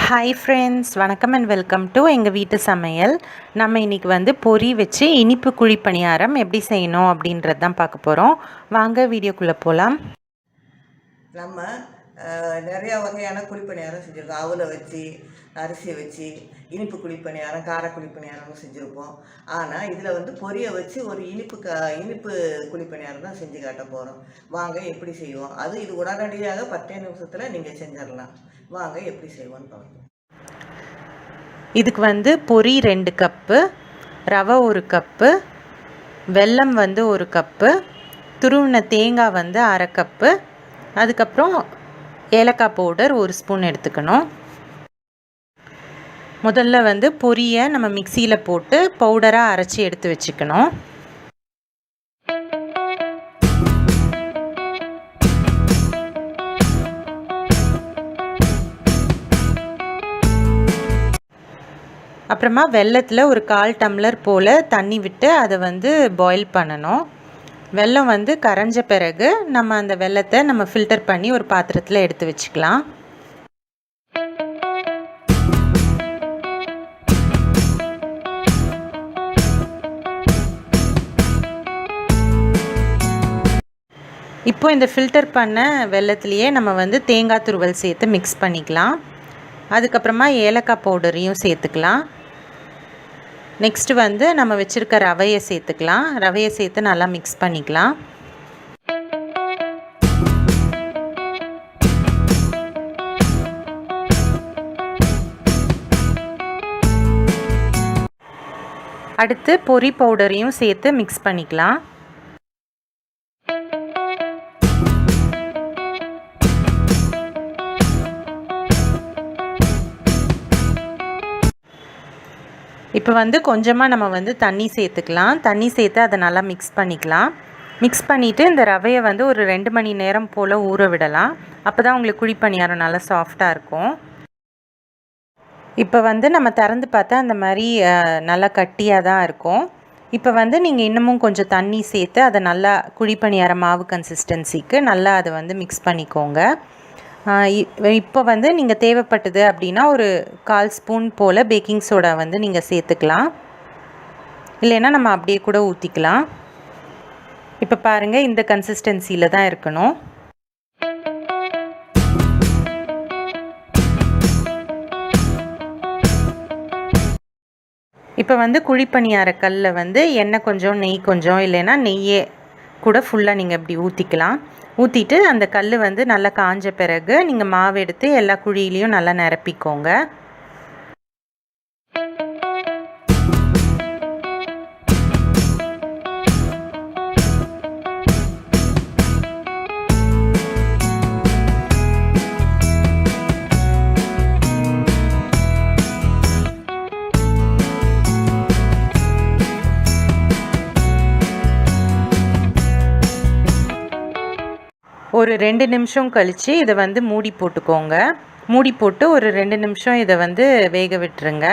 Hi friends, வணக்கம் and welcome to எங்கள் வீட்டு சமையல். நம்ம இன்றைக்கி வந்து பொரி வச்சு இனிப்பு குழி பணியாரம் எப்படி செய்யணும் அப்படின்றது தான் பார்க்க போகிறோம். வாங்க வீடியோக்குள்ளே போகலாம். நம்ம நிறையா வகையான குழிப்பணியாரம் செஞ்சுருக்கோம். அவலை வச்சு, அரிசியை வச்சு இனிப்பு குழிப்பணியாரம், கார குழிப்பணியாரமும் செஞ்சுருப்போம். ஆனால் இதில் வந்து பொரியை வச்சு ஒரு இனிப்பு குழிப்பணியாரம் தான் செஞ்சு காட்ட போகிறோம். வாங்க எப்படி செய்வோம். இது உடனடியாக 10 நிமிஷத்தில் நீங்கள் செஞ்சிடலாம். வாங்க எப்படி செய்வோன்னு பார்ப்போம். இதுக்கு வந்து பொரி 2 கப்பு, ரவை 1 கப்பு, வெல்லம் வந்து 1 கப்பு, துருவின தேங்காய் வந்து 1/2 கப்பு, அதுக்கப்புறம் ஏலக்காய் பவுடர் 1 ஸ்பூன் எடுத்துக்கணும். முதல்ல வந்து பொரியை நம்ம மிக்சியில் போட்டு பவுடராக அரைச்சி எடுத்து வச்சுக்கணும். அப்புறமா வெல்லத்தில் ஒரு 1/4 டம்ளர் போல் தண்ணி விட்டு அதை வந்து பாயில் பண்ணணும். வெல்லம் வந்து கரைஞ்ச பிறகு நம்ம அந்த வெல்லத்தை நம்ம ஃபில்டர் பண்ணி ஒரு பாத்திரத்தில் எடுத்து வச்சுக்கலாம். இப்போ இந்த ஃபில்டர் பண்ண வெல்லத்துலேயே நம்ம வந்து தேங்காய் துருவல் சேர்த்து மிக்ஸ் பண்ணிக்கலாம். அதுக்கப்புறமா ஏலக்காய் பவுடரையும் சேர்த்துக்கலாம். நெக்ஸ்ட்டு வந்து நம்ம வச்சுருக்க ரவையை சேர்த்துக்கலாம். ரவையை சேர்த்து நல்லா மிக்ஸ் பண்ணிக்கலாம். அடுத்து பொரி பவுடரையும் சேர்த்து மிக்ஸ் பண்ணிக்கலாம். இப்போ வந்து கொஞ்சமாக நம்ம வந்து தண்ணி சேர்த்துக்கலாம். தண்ணி சேர்த்து அதை நல்லா மிக்ஸ் பண்ணிக்கலாம். மிக்ஸ் பண்ணிவிட்டு இந்த ரவையை வந்து ஒரு 2 மணி நேரம் போல் ஊற விடலாம். அப்போ தான் உங்களுக்கு குழி பணியாரம் நல்லா சாஃப்டாக இருக்கும். இப்போ வந்து நம்ம திறந்து பார்த்தா அந்த மாதிரி நல்லா கட்டியாக தான் இருக்கும். இப்போ வந்து நீங்கள் இன்னமும் கொஞ்சம் தண்ணி சேர்த்து அதை நல்லா குழி பணியாரம் மாவு கன்சிஸ்டன்சிக்கு நல்லா அதை வந்து மிக்ஸ் பண்ணிக்கோங்க. இப்போ வந்து நீங்கள் தேவைப்பட்டது அப்படின்னா ஒரு 1/4 ஸ்பூன் போல் பேக்கிங் சோடா வந்து நீங்கள் சேர்த்துக்கலாம். இல்லைன்னா நம்ம அப்படியே கூட ஊற்றிக்கலாம். இப்போ பாருங்கள், இந்த கன்சிஸ்டன்சியில் தான் இருக்கணும். இப்போ வந்து குழிப்பணியார கல்லில் வந்து எண்ணெய் கொஞ்சம், நெய் கொஞ்சம், இல்லைன்னா நெய்யே கூட ஃபுல்லாக நீங்கள் இப்படி ஊற்றிக்கலாம். ஊற்றிட்டு அந்த கல் வந்து நல்லா காஞ்ச பிறகு நீங்கள் மாவு எடுத்து எல்லா குழியிலையும் நல்லா நிரப்பிக்கோங்க. ஒரு 2 நிமிஷம் கழித்து இதை வந்து மூடி போட்டுக்கோங்க. மூடி போட்டு ஒரு 2 நிமிஷம் இதை வந்து வேக விட்டுருங்க.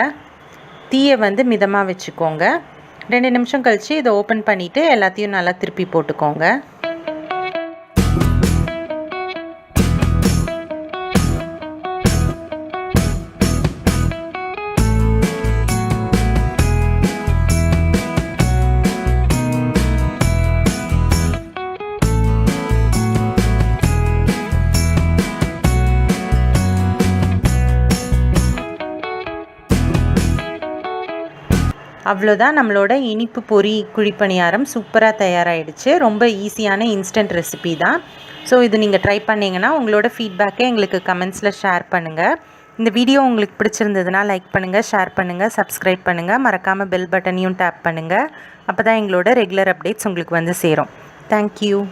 தீயை வந்து மிதமாக வச்சுக்கோங்க. 2 நிமிஷம் கழித்து இதை ஓப்பன் பண்ணிவிட்டு எல்லாத்தையும் நல்லா திருப்பி போட்டுக்கோங்க. அவ்வளோதான், நம்மளோட இனிப்பு பொரி குழிப்பணியாரம் சூப்பராக தயாராகிடுச்சு. ரொம்ப ஈஸியான இன்ஸ்டன்ட் ரெசிபி தான். ஸோ இது நீங்கள் ட்ரை பண்ணிங்கன்னா உங்களோட ஃபீட்பேக்கை எங்களுக்கு கமெண்ட்ஸில் ஷேர் பண்ணுங்கள். இந்த வீடியோ உங்களுக்கு பிடிச்சிருந்ததுன்னா லைக் பண்ணுங்கள், ஷேர் பண்ணுங்கள், சப்ஸ்கிரைப் பண்ணுங்கள். மறக்காமல் பெல் பட்டனையும் டேப் பண்ணுங்கள். அப்போ தான் எங்களோட ரெகுலர் அப்டேட்ஸ் உங்களுக்கு வந்து சேரும். தேங்க்யூ.